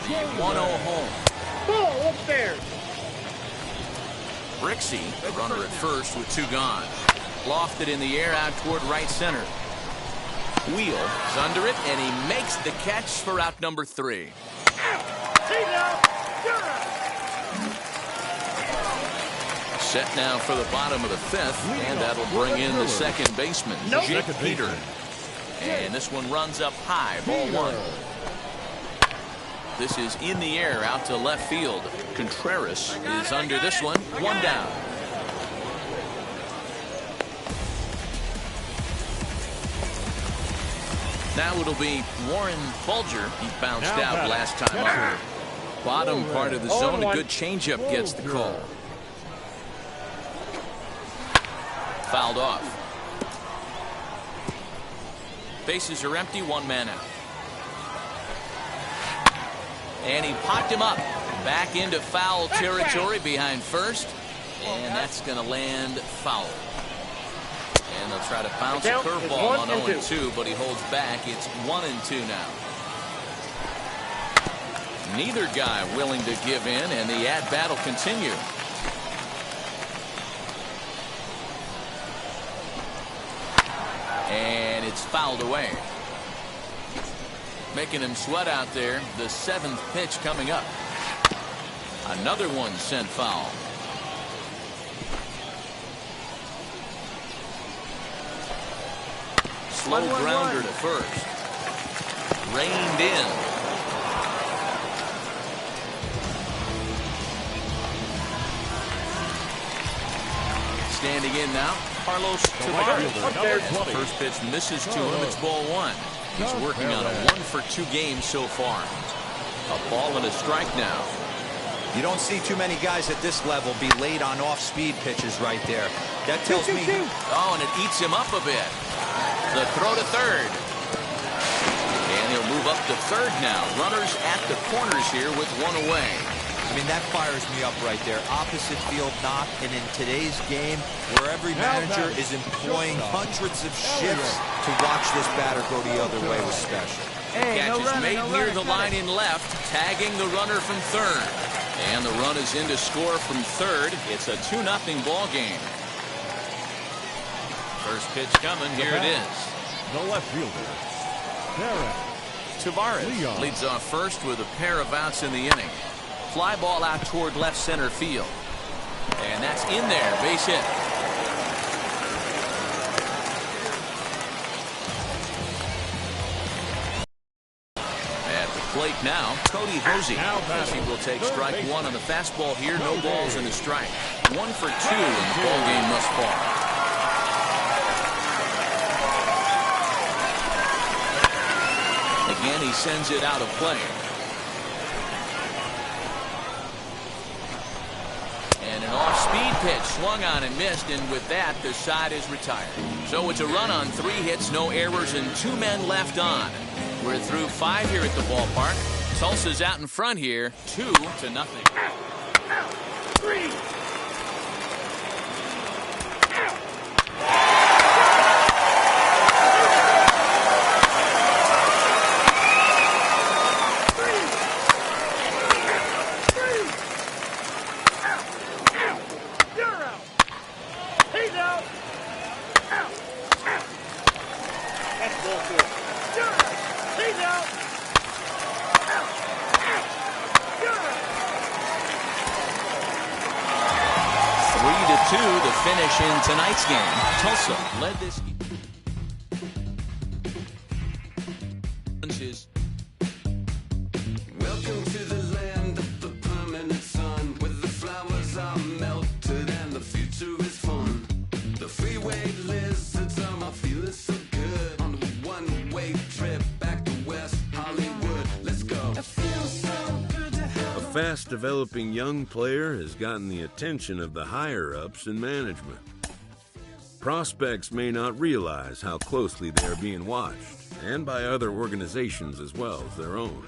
The 1-0 home. Ball upstairs. Brixey, the runner at first with 2 gone. Lofted in the air out toward right center. Wheel is under it, and he makes the catch for out number 3. Set now for the bottom of the 5th, and that'll bring in the second baseman, Jake Peter. And this one runs up high, ball 1. This is in the air out to left field. Contreras is under this one, 1 down. Now it'll be Warren Bulger. He bounced out last time up. Bottom part of the zone, a good changeup gets the call. Fouled off. Bases are empty, 1 man out. And he popped him up. Back into foul territory behind first. And that's going to land foul. And they'll try to bounce a curveball on 0-2, but he holds back. It's 1-2 now. Neither guy willing to give in, and the at-bat will continue. And it's fouled away. Making him sweat out there. The 7th pitch coming up. Another one sent foul. Slow grounder to first. Reined in. Standing in now, Carlos Tavares. First pitch misses to him. It's ball 1. He's working on a 1-for-2 game so far. A ball and a strike now. You don't see too many guys at this level be late on off-speed pitches right there. That tells me... Oh, and it eats him up a bit. The throw to third. And he'll move up to third now. Runners at the corners here with one away. I mean, that fires me up right there. Opposite field knock, and in today's game, where every manager is employing hundreds of shifts to watch this batter go the other way was special. Catch is made near the line in left, tagging the runner from third. And the run is in to score from third. It's a 2-0 ball game. First pitch coming. Here it is. The left fielder, Tavares leads off first with a pair of outs in the inning. Fly ball out toward left center field. And that's in there. Base hit. At the plate now, Cody Hosey. As he will take strike one on the fastball here. No balls and a strike. 1 for 2 in the ball game thus far. Again, he sends it out of play. And an off-speed pitch swung on and missed, and with that, the side is retired. So it's a run on 3 hits, no errors, and 2 men left on. We're through 5 here at the ballpark. Tulsa's out in front here, 2-0. 3. The finish in tonight's game. Tulsa led this. Welcome to the land of the permanent sun, where the flowers are melted and the future is fun. The freeway lizards are my feeling so good on a one-way trip back to West Hollywood. Let's go. I feel so good to have A fast-developing young player has gotten the attention of the higher-ups in management. Prospects may not realize how closely they are being watched, and by other organizations as well as their own.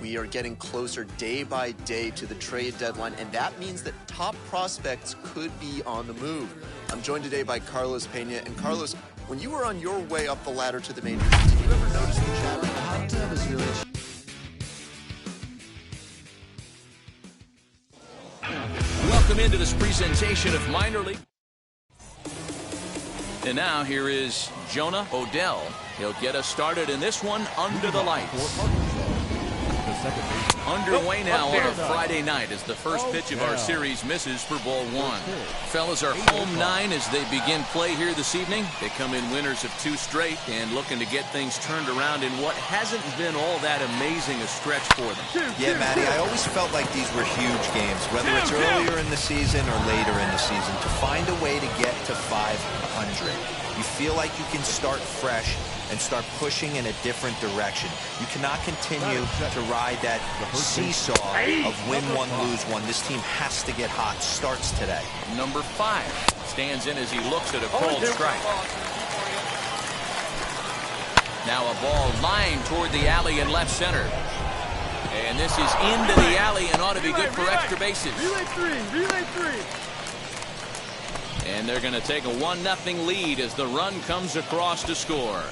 We are getting closer day by day to the trade deadline, and that means that top prospects could be on the move. I'm joined today by Carlos Pena. And Carlos, when you were on your way up the ladder to the majors, did you ever notice the chatter? The hot tub is really... Welcome into this presentation of Minor League. And now here is Jonah Odell. He'll get us started in this one under the lights. The second baseman. Underway now on a Friday night as the first pitch of our series misses for ball one. Fellas, our home nine as they begin play here this evening. They come in winners of 2 straight and looking to get things turned around in what hasn't been all that amazing a stretch for them. Yeah, Matty, I always felt like these were huge games, whether it's earlier in the season or later in the season, to find a way to get to 500. You feel like you can start fresh and start pushing in a different direction. You cannot continue to ride that seesaw of win one, lose one. This team has to get hot. Starts today. Number 5 stands in as he looks at a cold strike. Now a ball lined toward the alley in left center. And this is into the alley and ought to be good for extra bases. Relay 3. And they're going to take a 1-0 lead as the run comes across to score.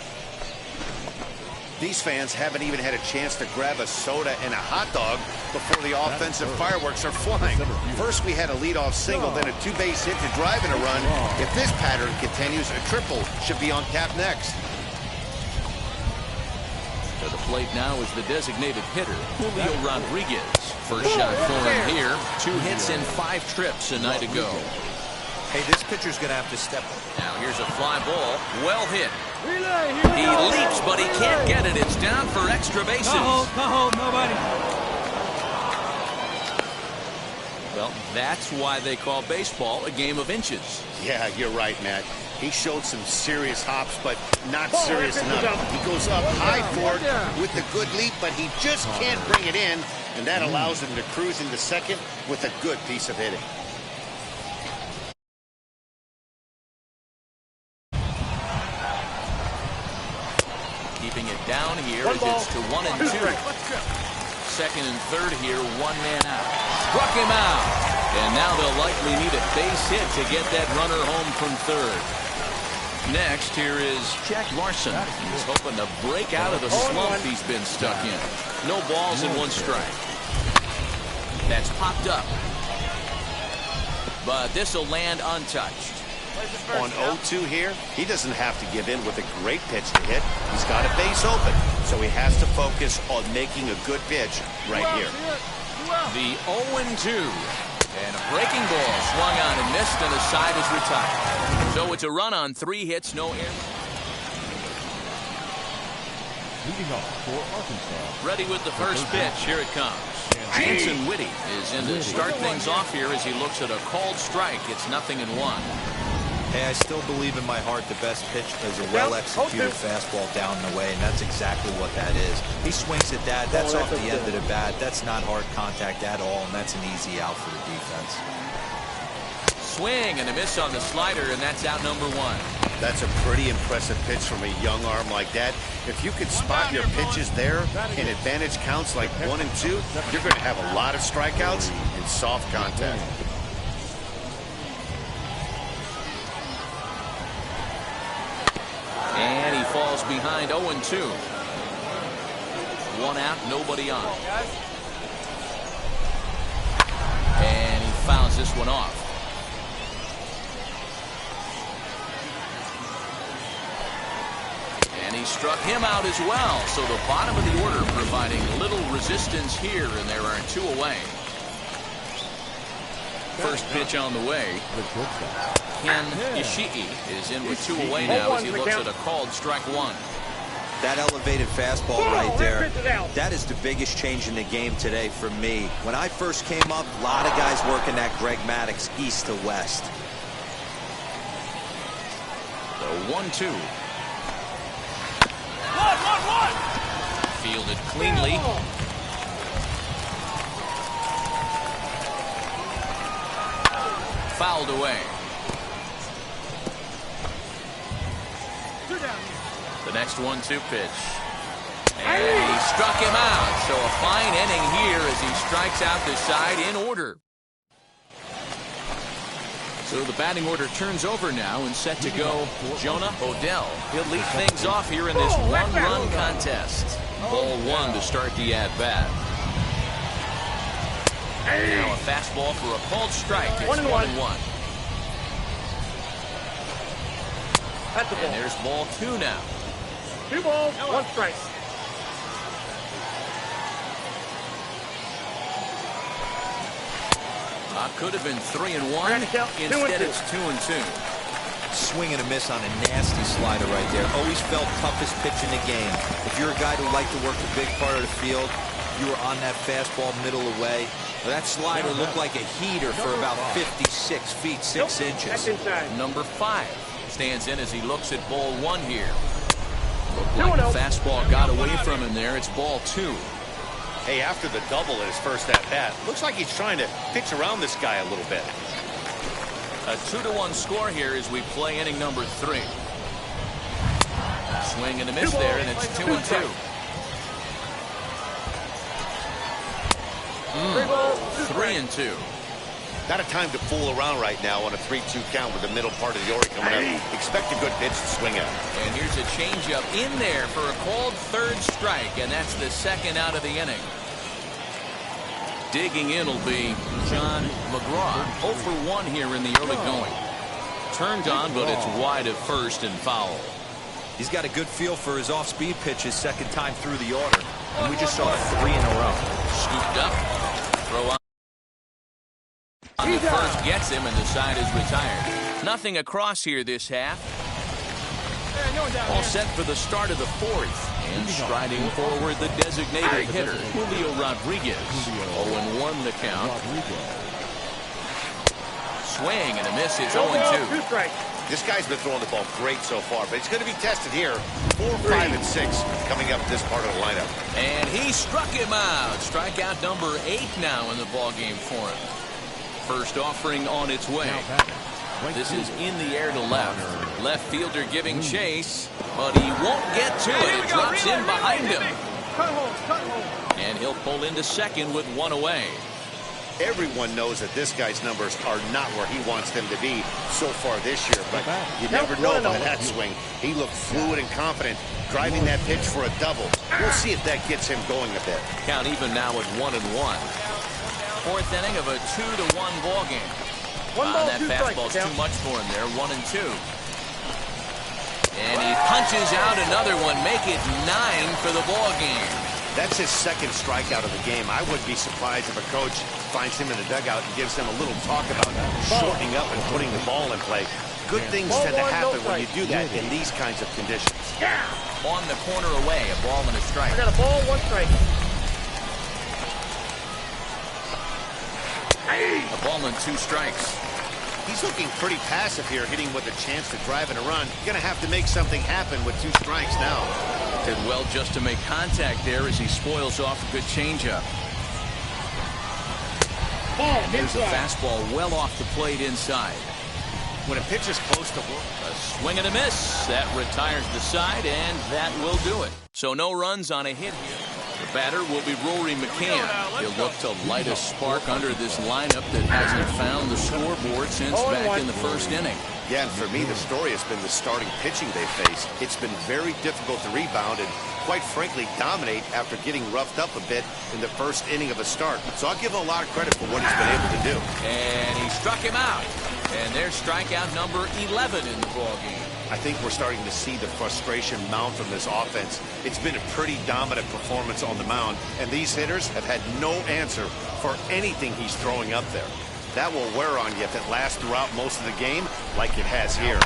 These fans haven't even had a chance to grab a soda and a hot dog before the offensive fireworks are flying. First we had a leadoff single, then a 2-base hit to drive in a run. If this pattern continues, a triple should be on tap next. To the plate now is the designated hitter, Julio Rodriguez. First shot for him here. 2 hits and 5 trips a night ago. Hey, this pitcher's going to have to step up. Now here's a fly ball. Well hit. He leaps, but he can't get it. It's down for extra bases. Hold, nobody. Well, that's why they call baseball a game of inches. Yeah, you're right, Matt. He showed some serious hops, but not serious enough. He goes up high for it with a good leap, but he just can't bring it in, and that allows him to cruise into second with a good piece of hitting. Keeping it down here as it's to 1 and 2. Second and third here, 1 man out. Struck him out. And now they'll likely need a base hit to get that runner home from third. Next, here is Jack Larson. He's hoping to break out of the slump he's been stuck in. No balls and 1 strike. That's popped up. But this will land untouched. On 0-2 here, he doesn't have to give in with a great pitch to hit. He's got a base open, so he has to focus on making a good pitch right here. The 0-2. And a breaking ball swung on and missed, and the side is retired. So it's a run on 3 hits, no errors. Leading off for Arkansas. Ready with the first pitch. Here it comes. Jansen Whitty is in to start things off here as he looks at a called strike. It's 0-1. Hey, I still believe in my heart the best pitch is a well-executed fastball down and away, and that's exactly what that is. He swings at that. That's off the end of the bat. That's not hard contact at all, and that's an easy out for the defense. Swing and a miss on the slider, and that's out number 1. That's a pretty impressive pitch from a young arm like that. If you could spot your pitches there in advantage counts like 1 and 2, you're going to have a lot of strikeouts and soft contact. And he falls behind 0-2. 1 out, nobody on. And he fouls this one off. And he struck him out as well. So the bottom of the order providing little resistance here, and there are 2 away. First pitch on the way. Ken Ishii is in with 2 away now as he looks at a called strike 1. That elevated fastball right there, that is the biggest change in the game today for me. When I first came up, a lot of guys working that Greg Maddux east to west. The 1-2. Fielded cleanly. Fouled away. The next 1-2 pitch. And he struck him out. So a fine inning here as he strikes out the side in order. So the batting order turns over now and set to go Jonah Odell. He'll lead things off here in this 1-run contest. Ball 1 to start the at-bat. Now a fastball for a called strike. It's 1-1. And there's ball 2 now. 2 balls, 1 strike. Could have been 3-1. Instead, it's 2-2. Swing and a miss on a nasty slider right there. Always felt toughest pitch in the game. If you're a guy who liked to work the big part of the field, you were on that fastball middle away. Well, that slider looked like a heater for about 56 feet 6 inches. Number 5 stands in as he looks at ball 1 here. Looked like the fastball got away from him there. It's ball 2. Hey, after the double in his first at-bat, looks like he's trying to pitch around this guy a little bit. A 2-1 score here as we play inning number 3. Swing and a miss there, and it's 2-2. 3-2. Not a time to fool around right now on a 3-2 count with the middle part of the order coming up. Expect a good pitch to swing at. And here's a changeup in there for a called 3rd strike, and that's the 2nd out of the inning. Digging in will be John McGraw. 0 for 1 here in the early going. Turned on, but it's wide of first and foul. He's got a good feel for his off-speed pitches 2nd time through the order. And we just saw 3 in a row. Scooped up. Throw on the first gets him, and the side is retired. Nothing across here this half. All set for the start of the 4th. And striding forward, the designated hitter, Julio Rodriguez. 0-1 the count. Swing and a miss. It's 0-2. This guy's been throwing the ball great so far, but it's going to be tested here. 4, 5, and 6 coming up this part of the lineup. And he struck him out. Strikeout number 8 now in the ballgame for him. First offering on its way. This is in the air to left. Left fielder giving chase, but he won't get to it. It drops in behind him. And he'll pull into second with 1 away. Everyone knows that this guy's numbers are not where he wants them to be so far this year, but you never know by that swing. He looked fluid and confident, driving that pitch for a double. We'll see if that gets him going a bit. Count even now at 1-1. 4th inning of a 2-1 ball game. That fastball's too much for him there. 1-2. And he punches out another one. Make it 9 for the ball game. That's his 2nd strikeout of the game. I wouldn't be surprised if a coach finds him in the dugout and gives him a little talk about shortening up and putting the ball in play. Good things tend to happen when you do that in these kinds of conditions. On the corner away, a ball and a strike. I got a ball, 1 strike. A ball and 2 strikes. He's looking pretty passive here, hitting with a chance to drive and a run. Going to have to make something happen with 2 strikes now. Did well just to make contact there as he spoils off a good changeup. There's a fastball well off the plate inside. When a pitch is close to a swing and a miss. That retires the side, and that will do it. So no runs on a hit here. The batter will be Rory McCann. He'll look to light a spark under this lineup that hasn't found the scoreboard since back in the 1st inning. Yeah, and for me, the story has been the starting pitching they face. It's been very difficult to rebound and, quite frankly, dominate after getting roughed up a bit in the 1st inning of a start. So I'll give him a lot of credit for what he's been able to do. And he struck him out. And there's strikeout number 11 in the ballgame. I think we're starting to see the frustration mount from this offense. It's been a pretty dominant performance on the mound, and these hitters have had no answer for anything he's throwing up there. That will wear on you if it lasts throughout most of the game like it has here.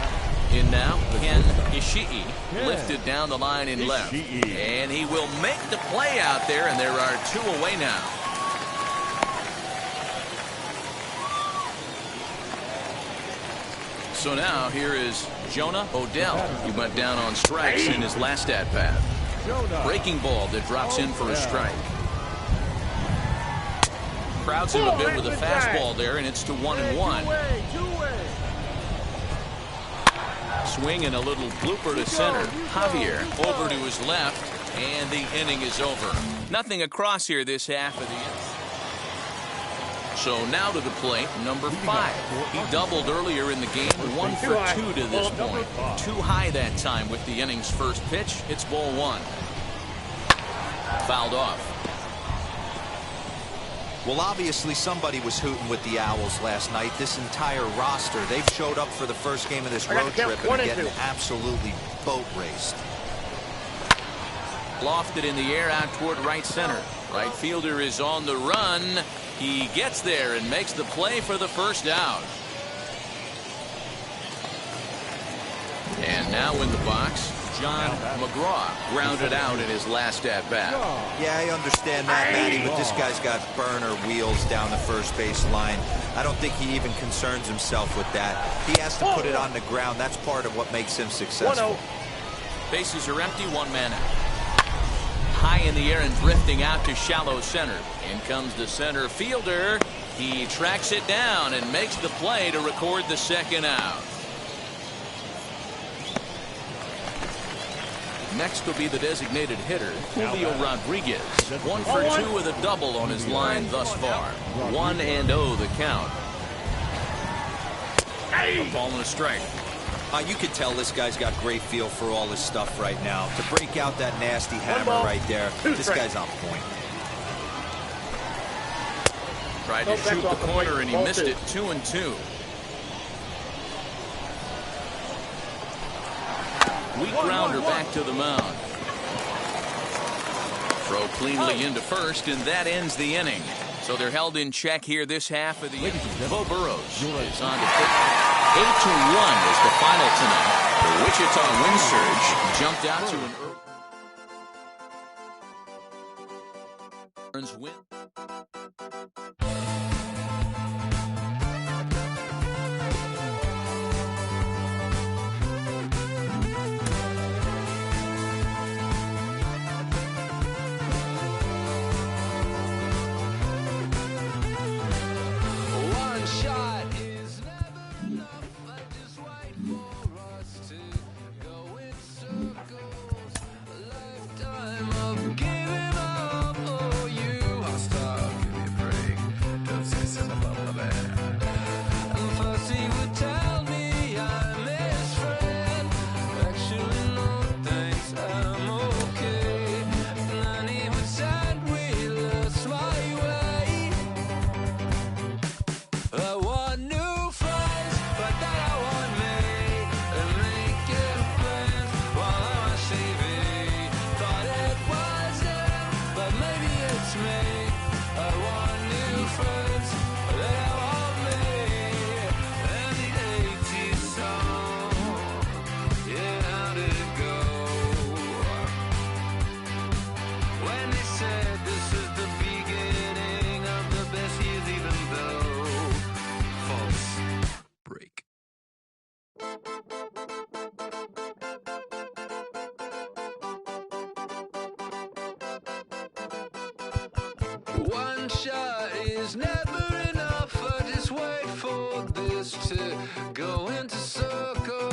In now, Ken Ishii, lifted down the line in left. And he will make the play out there, and there are 2 away now. So now here is Jonah Odell. He went down on strikes in his last at-bat. Breaking ball that drops in for a strike. Crowds him a bit with a fastball there, and it's to 1-1. Swing and a little blooper to center. Javier over to his left, and the inning is over. Nothing across here this half of the inning. So now to the plate, number 5. He doubled earlier in the game, 1 for 2 to this point. Too high that time with the inning's first pitch. It's ball 1. Fouled off. Well, obviously somebody was hooting with the Owls last night. This entire roster, they've showed up for the first game of this road trip and are getting absolutely boat raced. Lofted in the air out toward right center. Right fielder is on the run. He gets there and makes the play for the first out. And now in the box, John McGraw grounded out in his last at-bat. Yeah, I understand that, Matty, but this guy's got burner wheels down the first base line. I don't think he even concerns himself with that. He has to put it on the ground. That's part of what makes him successful. Bases are empty, one man out. High in the air and drifting out to shallow center. In comes the center fielder. He tracks it down and makes the play to record the second out. Next will be the designated hitter, Julio Rodriguez. 1 for 2 with a double on his line thus far. 1-0 the count. A ball and a strike. You can tell this guy's got great feel for all his stuff right now. To break out that nasty hammer right there, this guy's on point. Tried to shoot the corner and he missed it. 2-2. Weak grounder back to the mound. Throw cleanly into first, and that ends the inning. So they're held in check here this half of the inning. Beau Burrows is on to pick. 8-1 is the final tonight. The Wichita wind surge jumped out to an early win. One shot is never enough. I just wait for this to go into circles.